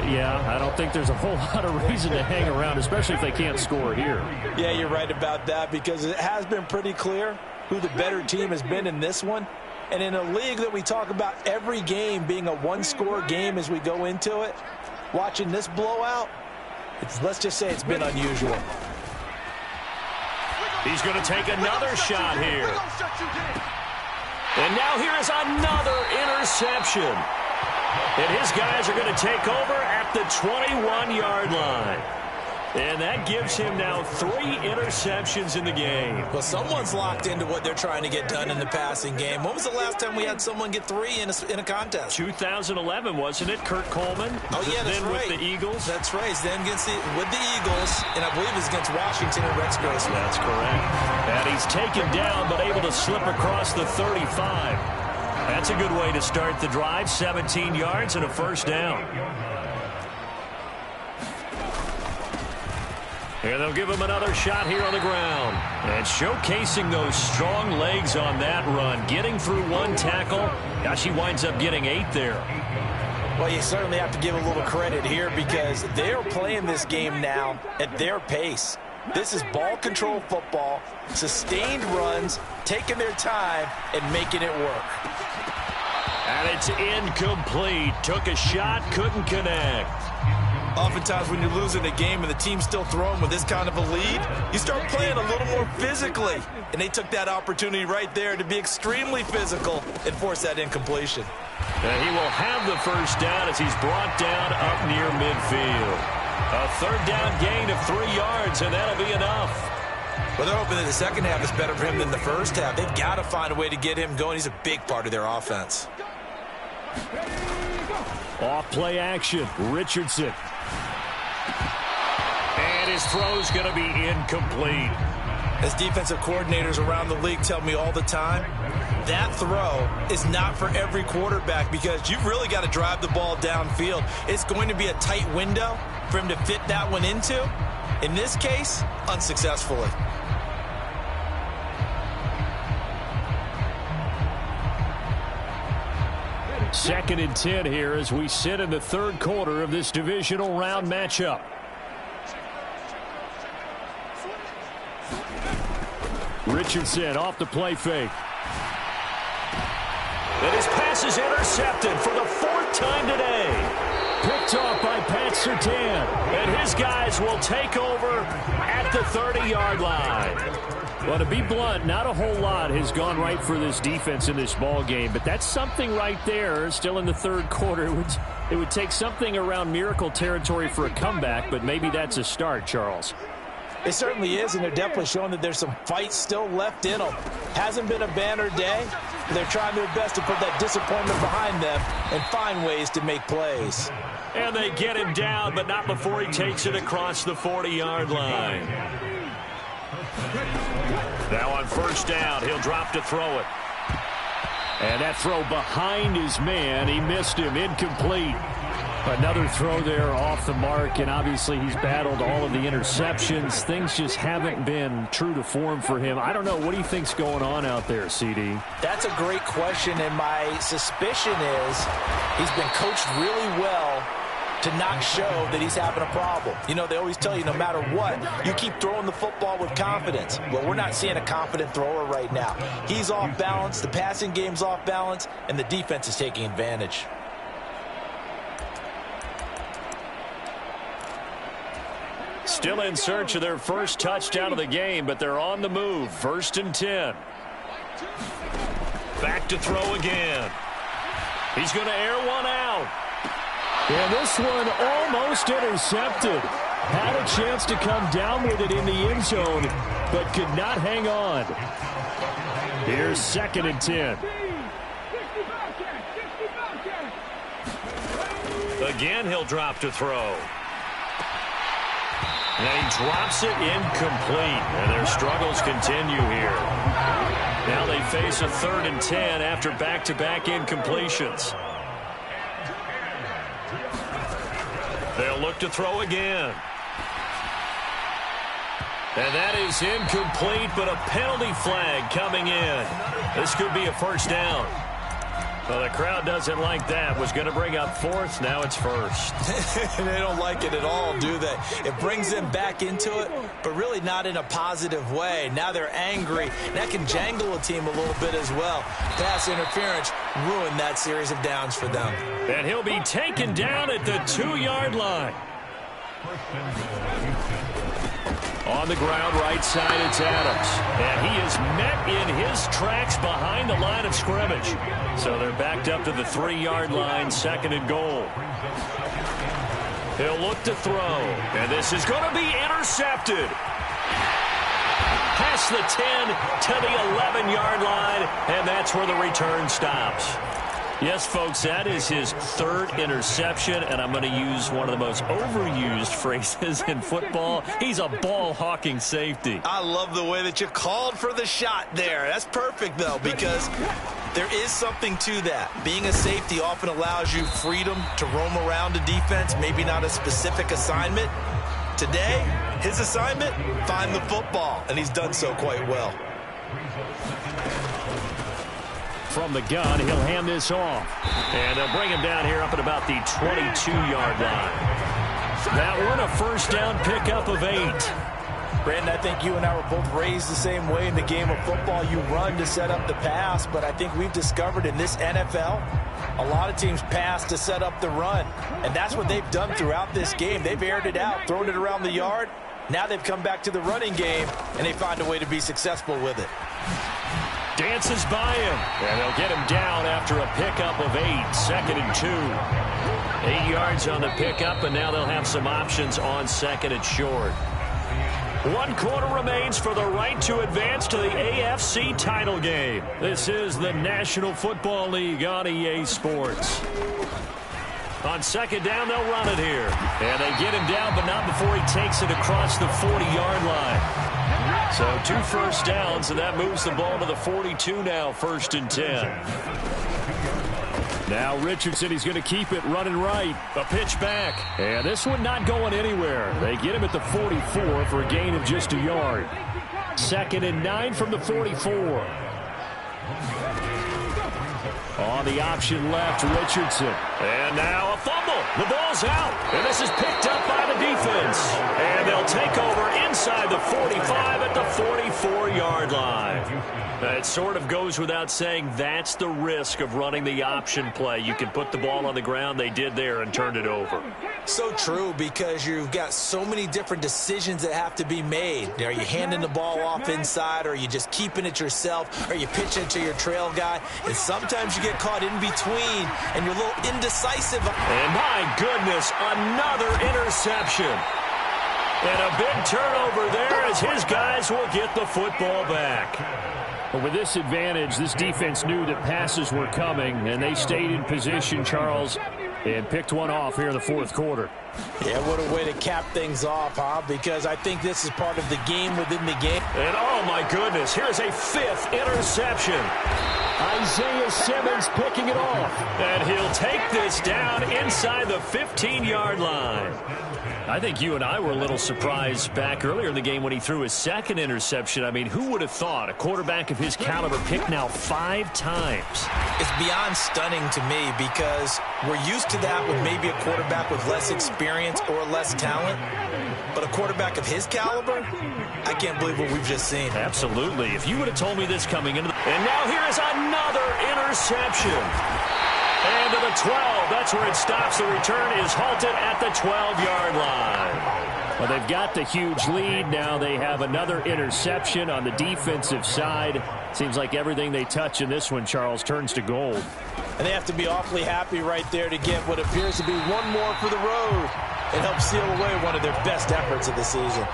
S1: Yeah, I don't think there's a whole lot of reason to hang around, especially if they can't score here.
S2: Yeah, you're right about that because it has been pretty clear who the better team has been in this one. And in a league that we talk about every game being a one-score game as we go into it, watching this blowout, let's just say it's been unusual.
S1: He's going to take another shot here. And now here is another interception. And his guys are going to take over at the 21-yard line. And that gives him now 3 interceptions in the game.
S2: Well, someone's locked into what they're trying to get done in the passing game. When was the last time we had someone get 3 in a contest?
S1: 2011, wasn't it? Kurt Coleman.
S2: Oh, yeah, that's
S1: then
S2: right.
S1: With the Eagles.
S2: That's right. Then with the Eagles, and I believe it's against Washington and Rex Grossman.
S1: That's correct. And he's taken down, but able to slip across the 35. That's a good way to start the drive. 17 yards and a first down. And they'll give him another shot here on the ground. And showcasing those strong legs on that run. Getting through 1 tackle. Gosh, he winds up getting 8 there.
S2: Well, you certainly have to give a little credit here because they're playing this game now at their pace. This is ball control football, sustained runs, taking their time, and making it work.
S1: And it's incomplete. Took a shot, couldn't connect.
S2: Oftentimes when you're losing a game and the team's still throwing with this kind of a lead, you start playing a little more physically. And they took that opportunity right there to be extremely physical and force that incompletion.
S1: And he will have the first down as he's brought down up near midfield. A third down gain of 3 yards, and that'll be enough.
S2: Well, they're hoping that the second half is better for him than the first half. They've got to find a way to get him going. He's a big part of their offense.
S1: Off play action. Richardson. And his throw's going to be incomplete.
S2: As defensive coordinators around the league tell me all the time, that throw is not for every quarterback because you've really got to drive the ball downfield. It's going to be a tight window for him to fit that one into. In this case, unsuccessfully.
S1: Second and 10 here as we sit in the third quarter of this divisional round matchup. Richardson off the play fake. And his pass is intercepted for the fourth time today. Picked off by Pat Surtain. And his guys will take over at the 30-yard line. Well, to be blunt, not a whole lot has gone right for this defense in this ball game, but that's something right there. Still in the third quarter. It would take something around miracle territory for a comeback, but maybe that's a start, Charles.
S2: It certainly is, and they're definitely showing that there's some fight still left in them. Hasn't been a banner day. They're trying their best to put that disappointment behind them and find ways to make plays.
S1: And they get him down, but not before he takes it across the 40-yard line. Now on first down, he'll drop to throw it. And that throw behind his man, he missed him, incomplete. Another throw there off the mark, and obviously he's battled all of the interceptions. Things just haven't been true to form for him. I don't know. What do you think's going on out there, CD?
S2: That's a great question, and my suspicion is he's been coached really well to not show that he's having a problem. You know, they always tell you no matter what, you keep throwing the football with confidence. Well, we're not seeing a confident thrower right now. He's off balance, the passing game's off balance, and the defense is taking advantage.
S1: Still in search of their first touchdown of the game, but they're on the move. First and 10. Back to throw again. He's going to air one out. And this one almost intercepted. Had a chance to come down with it in the end zone, but could not hang on. Here's second and 10. Again, he'll drop to throw. And he drops it incomplete. And their struggles continue here. Now they face a 3rd and 10 after back-to-back incompletions. They'll look to throw again. And that is incomplete, but a penalty flag coming in. This could be a first down. Well, the crowd doesn't like that. Was going to bring up 4th. Now it's 1st.
S2: They don't like it at all, do they? It brings them back into it, but really not in a positive way. Now they're angry. That can jangle a team a little bit as well. Pass interference ruined that series of downs for them.
S1: And he'll be taken down at the 2-yard line. On the ground, right side, it's Adams. And he is met in his tracks behind the line of scrimmage. So they're backed up to the 3-yard line, 2nd and goal. He'll look to throw. And this is going to be intercepted. Past the 10 to the 11-yard line. And that's where the return stops. Yes, folks, that is his 3rd interception, and I'm going to use one of the most overused phrases in football. He's a ball-hawking safety.
S2: I love the way that you called for the shot there. That's perfect, though, because there is something to that. Being a safety often allows you freedom to roam around a defense, maybe not a specific assignment. Today, his assignment, find the football, and he's done so quite well.
S1: From the gun, he'll hand this off. And they'll bring him down here up at about the 22-yard line. That one, a first down pickup of 8.
S2: Brandon, I think you and I were both raised the same way in the game of football. You run to set up the pass, but I think we've discovered in this NFL, a lot of teams pass to set up the run. And that's what they've done throughout this game. They've aired it out, thrown it around the yard. Now they've come back to the running game, and they find a way to be successful with it.
S1: Dances by him, and they'll get him down after a pickup of 8, 2nd and 2. 8 yards on the pickup, and now they'll have some options on 2nd and short. 1 quarter remains for the right to advance to the AFC title game. This is the National Football League on EA Sports. On second down, they'll run it here. And they get him down, but not before he takes it across the 40-yard line. So 2 first downs, and that moves the ball to the 42 now, 1st and 10. Now Richardson, he's going to keep it running right. A pitch back. And this one not going anywhere. They get him at the 44 for a gain of just a yard. 2nd and 9 from the 44. On the option left, Richardson. And now a fumble. The ball's out. And this is picked up by the defense. And they'll take over inside the 45 at the 44-yard line. It sort of goes without saying that's the risk of running the option play. You can put the ball on the ground. They did there and turned it over.
S2: So true, because you've got so many different decisions that have to be made. Are you handing the ball off inside, or are you just keeping it yourself? Are you pitching to your trail guy? And sometimes you get caught in between, and you're a little indecisive.
S1: And my goodness, another interception. And a big turnover there as his guys will get the football back. But with this advantage, this defense knew that passes were coming, and they stayed in position, Charles, and picked one off here in the 4th quarter.
S3: Yeah, what a way to cap things off, huh? Because I think this is part of the game within the game.
S1: And oh my goodness, here's a 5th interception. Isaiah Simmons picking it off. And he'll take this down inside the 15-yard line. I think you and I were a little surprised back earlier in the game when he threw his 2nd interception. I mean, who would have thought a quarterback of his caliber picked now 5 times?
S2: It's beyond stunning to me, because we're used to that with maybe a quarterback with less experience or less talent. But a quarterback of his caliber, I can't believe what we've just seen.
S1: Absolutely. If you would have told me this coming into the... And now here is another interception. And to the 12. That's where it stops. The return is halted at the 12-yard line. Well, they've got the huge lead. Now they have another interception on the defensive side. Seems like everything they touch in this one, Charles, turns to gold.
S3: And they have to be awfully happy right there to get what appears to be one more for the road. It helps seal away one of their best efforts of the season.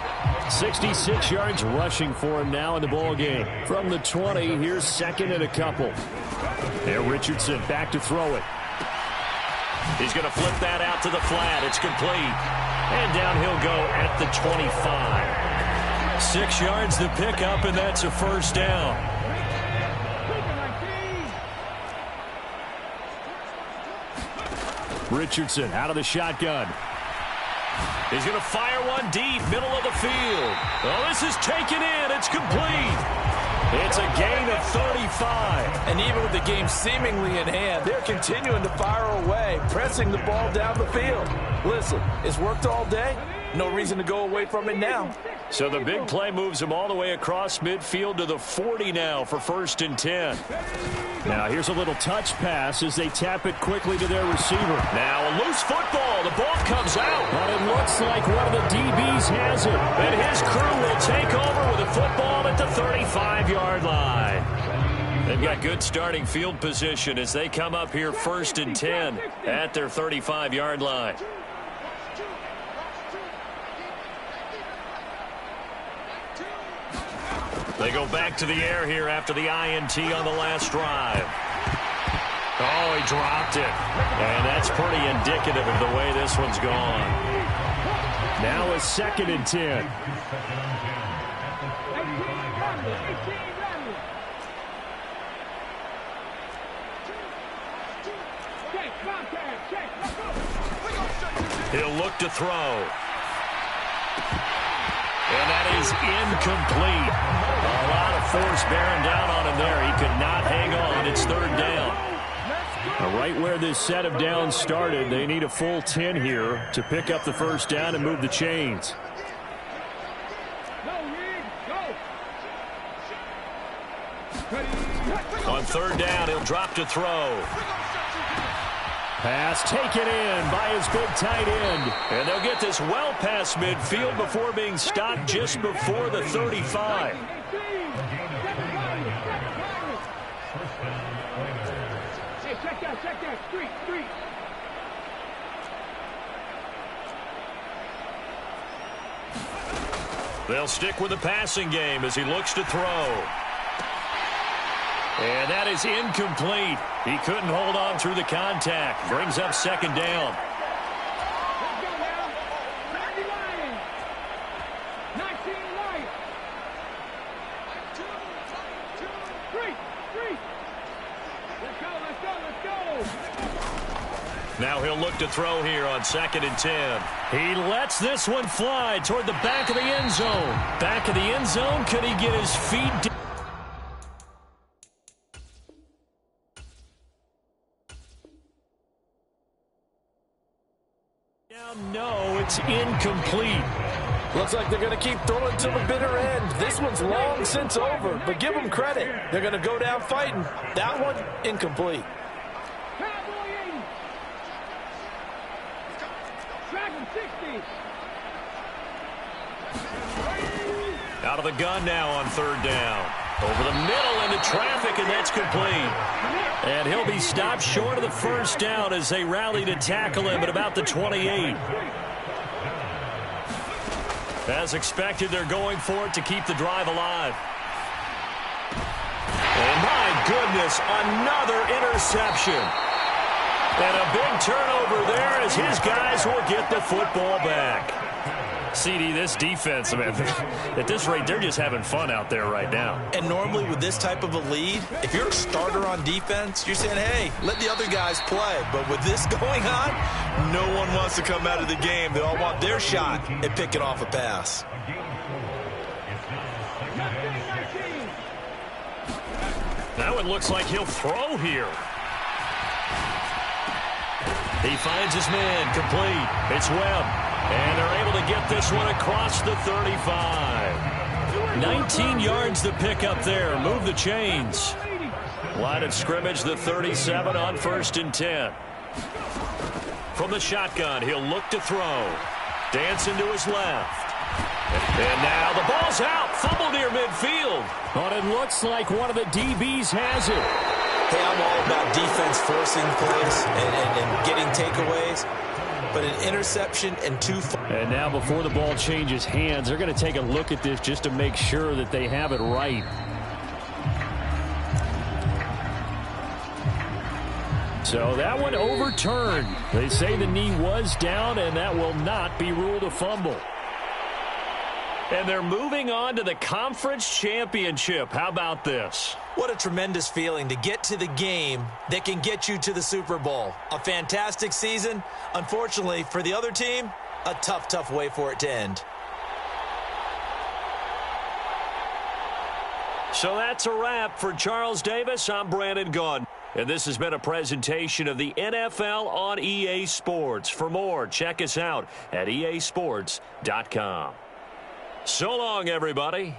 S1: 66 yards rushing for him now in the ball game. From the 20, here's 2nd and a couple. There, Richardson back to throw it. He's going to flip that out to the flat. It's complete. And down he'll go at the 25. 6 yards the pickup, and that's a 1st down. Richardson out of the shotgun. He's going to fire one deep, middle of the field. Oh, this is taken in. It's complete. It's a gain of 35.
S3: And even with the game seemingly in hand, they're continuing to fire away, pressing the ball down the field. Listen, it's worked all day. No reason to go away from it now.
S1: So the big play moves him all the way across midfield to the 40 now for 1st and 10. Now here's a little touch pass as they tap it quickly to their receiver. Now a loose football. The ball comes out. But it looks like one of the DBs has it. And his crew will take over with the football at the 35-yard line. They've got good starting field position as they come up here 1st and 10 at their 35-yard line. They go back to the air here after the INT on the last drive. Oh, he dropped it. And that's pretty indicative of the way this one's gone. Now a 2nd and 10. He'll look to throw. And that is incomplete. A lot of force bearing down on him there. He could not hang on. It's 3rd down. Now, right where this set of downs started, they need a full 10 here to pick up the 1st down and move the chains. On 3rd down, he'll drop to throw. Pass taken in by his big tight end. And they'll get this well past midfield before being stopped just before the 35. They'll stick with the passing game as he looks to throw. And that is incomplete. He couldn't hold on through the contact. Brings up second down. Now he'll look to throw here on 2nd and 10. He lets this one fly toward the back of the end zone. Back of the end zone. Could he get his feet down? No, it's incomplete.
S3: Looks like they're going to keep throwing to the bitter end. This one's long since over, but give them credit. They're going to go down fighting. That one, incomplete.
S1: Out of the gun now on 3rd down. Over the middle into traffic, and that's complete. And he'll be stopped short of the 1st down as they rally to tackle him at about the 28. As expected, they're going for it to keep the drive alive. And my goodness, another interception. And a big turnover there as his guys will get the football back. CD, this defense, man, at this rate, they're just having fun out there right now.
S2: And normally with this type of a lead, if you're a starter on defense, you're saying, hey, let the other guys play. But with this going on, no one wants to come out of the game. They all want their shot at picking off a pass.
S1: Now it looks like he'll throw here. He finds his man complete. It's Webb. And they're able to get this one across the 35. 19 yards to pick up there. Move the chains. Line of scrimmage, the 37 on 1st and 10. From the shotgun, he'll look to throw. Dancing to his left. And now the ball's out. Fumble near midfield. But it looks like one of the DBs has it.
S2: Hey, I'm all about defense forcing plays and getting takeaways. But an interception and 2.
S1: And now before the ball changes hands, they're going to take a look at this just to make sure that they have it right. So that one overturned. They say the knee was down, and that will not be ruled a fumble. And they're moving on to the conference championship. How about this?
S2: What a tremendous feeling to get to the game that can get you to the Super Bowl. A fantastic season. Unfortunately, for the other team, a tough, tough way for it to end.
S1: So that's a wrap for Charles Davis. I'm Brandon Gunn. And this has been a presentation of the NFL on EA Sports. For more, check us out at easports.com. So long, everybody.